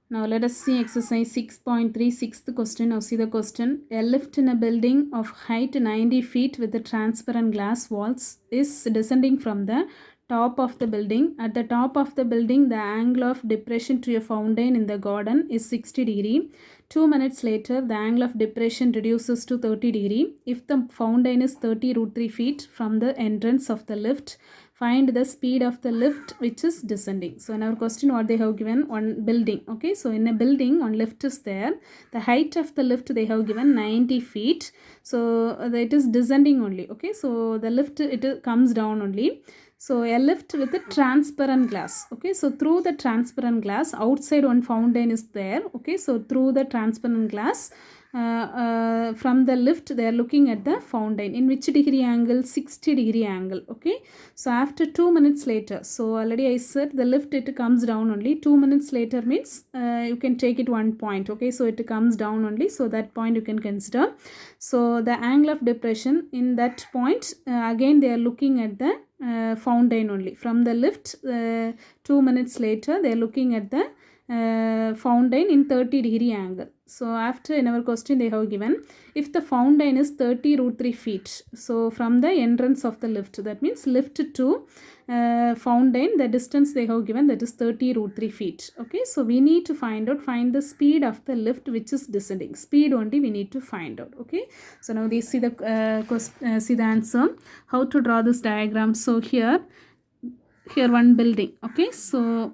Now let us see exercise 6.3, sixth question. Now see the question. A lift in a building of height 90 feet with a transparent glass walls is descending from the top of the building. At the top of the building, the angle of depression to a fountain in the garden is 60 degree. 2 minutes later, the angle of depression reduces to 30 degree. If the fountain is 30 root 3 feet from the entrance of the lift, find the speed of the lift which is descending. So in our question, what they have given, one building. Okay, so in a building, one lift is there. The height of the lift they have given 90 feet. So it is descending only. Okay, so the lift it comes down only. So a lift with a transparent glass. Okay, so through the transparent glass, outside one fountain is there. Okay, so through the transparent glass, from the lift they are looking at the fountain. In which degree angle? 60 degree angle. Okay, so after 2 minutes later, so already I said the lift it comes down only. 2 minutes later means you can take it 1 point. Okay, so it comes down only, so that point you can consider. So the angle of depression in that point, again they are looking at the fountain only. From the lift, 2 minutes later they are looking at the fountain in 30 degree angle. So after, in our question they have given, if the fountain is 30 root 3 feet, so from the entrance of the lift, that means lift to fountain, the distance they have given, that is 30 root 3 feet. Okay, so we need to find the speed of the lift which is descending. Speed only we need to find out. Okay, so now they see the see the answer, how to draw this diagram. So here one building. Okay, so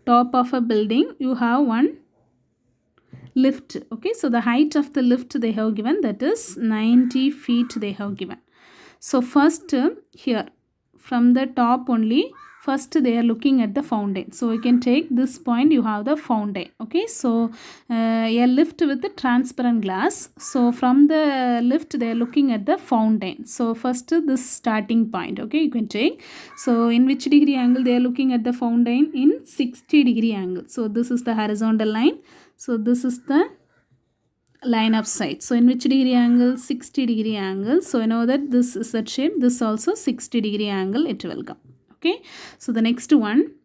top of a building you have one lift. Okay, so the height of the lift they have given, that is 90 feet they have given. So first here from the top only, first they are looking at the fountain. So you can take this point, you have the fountain. Okay, so a lift with the transparent glass. So from the lift they are looking at the fountain. So first this starting point. Okay, you can take. So in which degree angle they are looking at the fountain? In 60 degree angle. So this is the horizontal line. So this is the line of sight. So in which degree angle? 60 degree angle. So I know that this is that shape. This also 60 degree angle it will come. Okay, so the next one.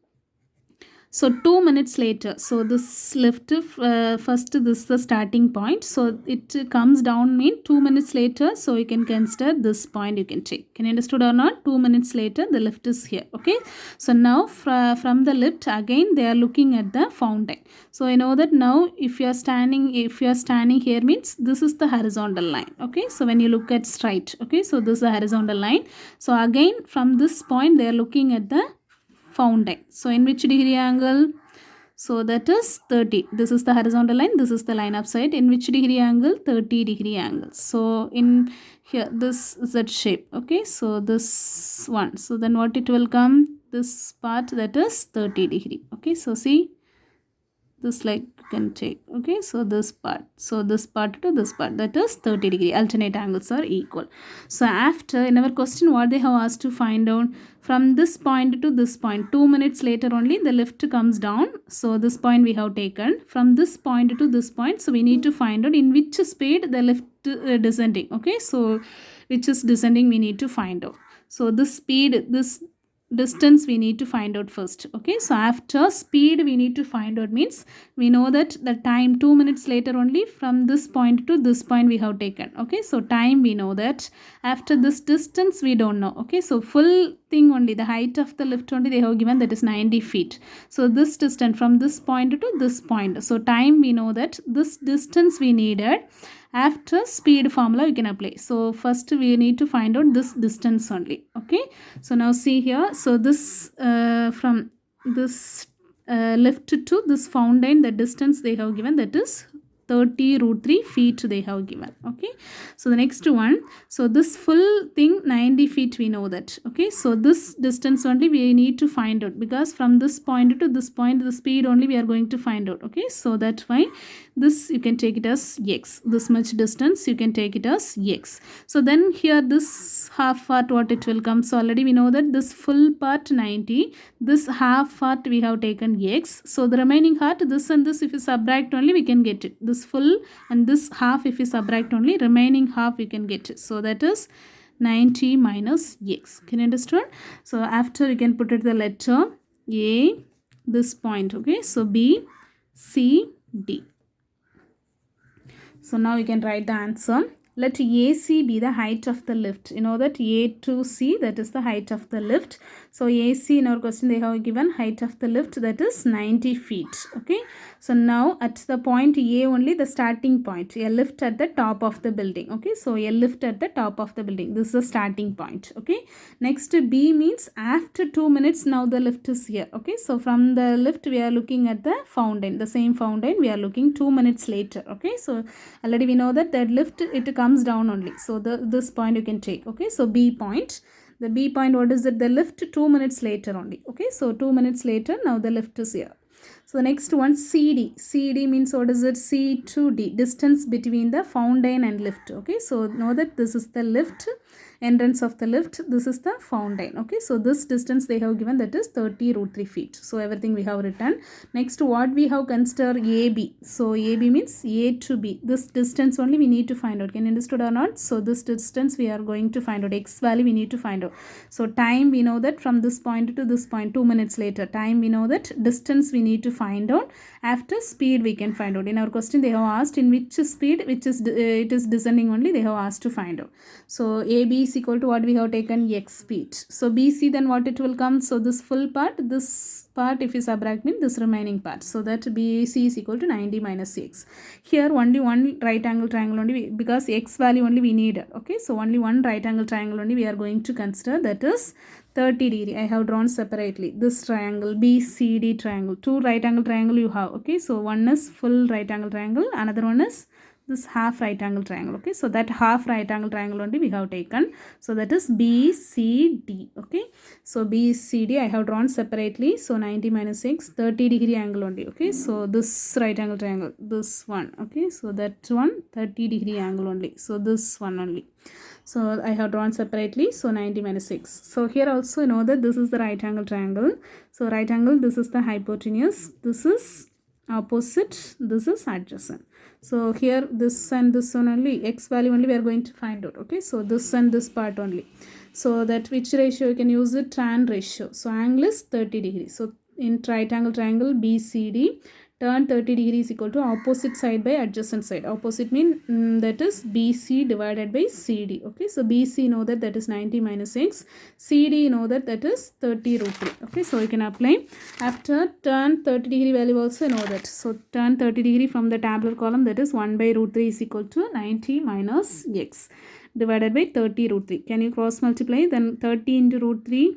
So 2 minutes later, so this lift, first this is the starting point. So it comes down mean 2 minutes later. So you can consider this point you can take. Can you understood or not? 2 minutes later the lift is here. Okay, so now from the lift again they are looking at the fountain. So I know that now if you are standing here means this is the horizontal line. Okay, so when you look at straight, okay, so this is the horizontal line. So again from this point they are looking at the fountain. So in which degree angle? So that is 30. This is the horizontal line, this is the line of sight. In which degree angle? 30 degree angle. So in here this is that shape. Okay, so this one, so then what it will come? This part, that is 30 degree. Okay, so see this, like you can take. Okay, so this part to this part, that is 30 degree. Alternate angles are equal. So after, in our question what they have asked to find out, from this point to this point, 2 minutes later only the lift comes down. So this point we have taken. From this point to this point, so we need to find out in which speed the lift descending. Okay, so which is descending we need to find out. So this speed, this distance we need to find out first. Okay, so after speed we need to find out means we know that the time 2 minutes later only from this point to this point we have taken. Okay, so time we know that. After this distance we don't know. Okay, so full thing only, the height of the lift only they have given, that is 90 feet. So this distance from this point to this point, so time we know that. This distance we needed. After speed formula we can apply. So first we need to find out this distance only. Okay, so now see here. So this from this lift to this fountain, the distance they have given, that is 30 root 3 feet they have given. Okay, so the next one, so this full thing 90 feet we know that. Okay, so this distance only we need to find out, because from this point to this point the speed only we are going to find out. Okay, so that's why this you can take it as x. This much distance you can take it as x. So then here this half part what it will come. So already we know that this full part 90, this half part we have taken x. So the remaining part, this and this if you subtract only we can get it. This full and this half if you subtract only, remaining half we can get it. So that is 90 minus x. Can you understand? So after you can put it the letter A, this point. Okay, so B, C, D. So now you can write the answer. Let AC be the height of the lift. You know that A to C, that is the height of the lift. So AC in our question they have given height of the lift, that is 90 feet. Okay. So now at the point A only, the starting point, a lift at the top of the building. Okay. So a lift at the top of the building. This is the starting point. Okay. Next B means after 2 minutes now the lift is here. Okay. So from the lift we are looking at the fountain. The same fountain we are looking 2 minutes later. Okay. So already we know that lift it comes down only. So this point you can take. Okay. So B point. The B point, what is it? The lift 2 minutes later only. Okay. So 2 minutes later now the lift is here. So the next one CD. CD means what is it? C to D. Distance between the fountain and lift. Okay. So know that this is the lift. Entrance of the lift, this is the fountain. Okay, so this distance they have given, that is 30 root 3 feet. So everything we have written. Next, what we have considered AB. So AB means A to B. This distance only we need to find out. Can you understood or not? So this distance we are going to find out. X value we need to find out. So time we know that from this point to this point 2 minutes later. Time we know that. Distance we need to find out. After speed we can find out. In our question they have asked in which speed, which is it is descending only, they have asked to find out. So AB is equal to what we have taken, X speed. So BC, then what it will come? So this full part, this part if you subtract mean this remaining part. So that BC is equal to 90 minus X. Here only one right angle triangle only, because X value only we need. Okay, so only one right angle triangle only we are going to consider, that is 30 degree. I have drawn separately this triangle, BCD triangle. Two right angle triangle you have. Okay, so one is full right angle triangle, another one is this half right angle triangle. Okay, so that half right angle triangle only we have taken. So that is BCD. Okay, so BCD I have drawn separately. So 90 minus X, 30 degree angle only. Okay, so this right angle triangle, this one. Okay, so that one 30 degree angle only. So this one only. So I have drawn separately. So 90 minus X. So here also you know that this is the right angle triangle. So right angle, this is the hypotenuse, this is opposite, this is adjacent. So here this and this one only, X value only we are going to find out. Okay, so this and this part only. So that which ratio you can use it? Tan ratio. So angle is 30 degrees. So in right angle triangle BCD, tan 30 degrees equal to opposite side by adjacent side. Opposite mean that is BC divided by CD. Okay, so BC know that is 90 minus X. CD know that is 30 root 3. Okay, so you can apply. After tan 30 degree value also know that. So tan 30 degree from the tabular column, that is 1 by root 3 is equal to 90 minus X divided by 30 root 3. Can you cross multiply? Then 30 into root 3.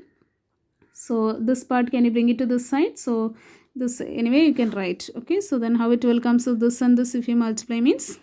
So this part, can you bring it to this side? So this anyway you can write. Okay, so then how it will come? So this and this if you multiply means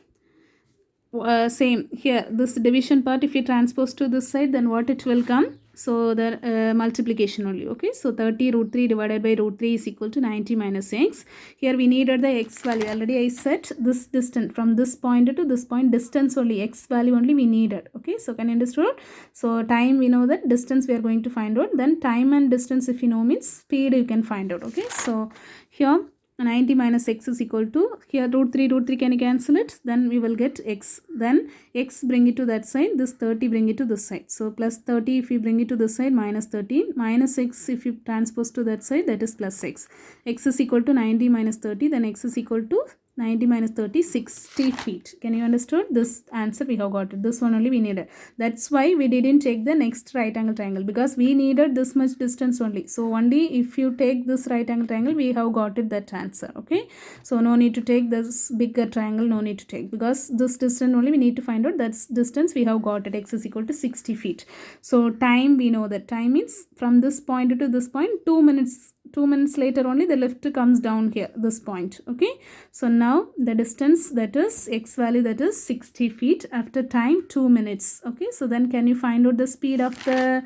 same here, this division part if you transpose to this side, then what it will come? So the multiplication only. Okay, so 30 root 3 divided by root 3 is equal to 90 minus X. Here we needed the X value. Already I said this distance from this point to this point, distance only, X value only we needed. Okay, so can you understand? So time we know that, distance we are going to find out. Then time and distance if you know means speed you can find out. Okay, so here 90 minus X is equal to, here root 3 can you cancel it? Then we will get X. Then X bring it to that side, this 30 bring it to this side. So plus 30 if you bring it to this side, minus 13. Minus X if you transpose to that side, that is plus X. X is equal to 90 minus 30, then X is equal to 90 minus 30, 60 feet. Can you understand? This answer we have got it. This one only we needed. That's why we didn't take the next right angle triangle, because we needed this much distance only. So only if you take this right angle triangle, we have got it that answer. Okay. So no need to take this bigger triangle, no need to take, because this distance only we need to find out. That's distance we have got it. X is equal to 60 feet. So time we know that time means from this point to this point 2 minutes. 2 minutes later only the lift comes down here, this point. Okay, so now the distance, that is X value, that is 60 feet after time 2 minutes. Okay, so then can you find out the speed of the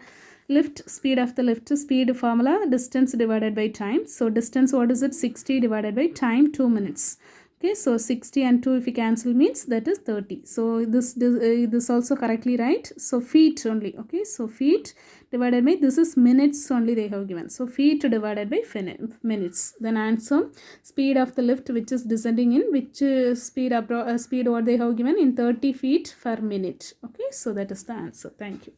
lift? Speed of the lift, speed formula, distance divided by time. So distance, what is it? 60 divided by time 2 minutes. Okay, so 60 and 2 if you cancel means that is 30. So this also correctly right. So feet only. Okay, so feet divided by, this is minutes only they have given. So feet divided by minutes. Then answer, speed of the lift which is descending in which speed what they have given in 30 feet per minute. Okay, so that is the answer. Thank you.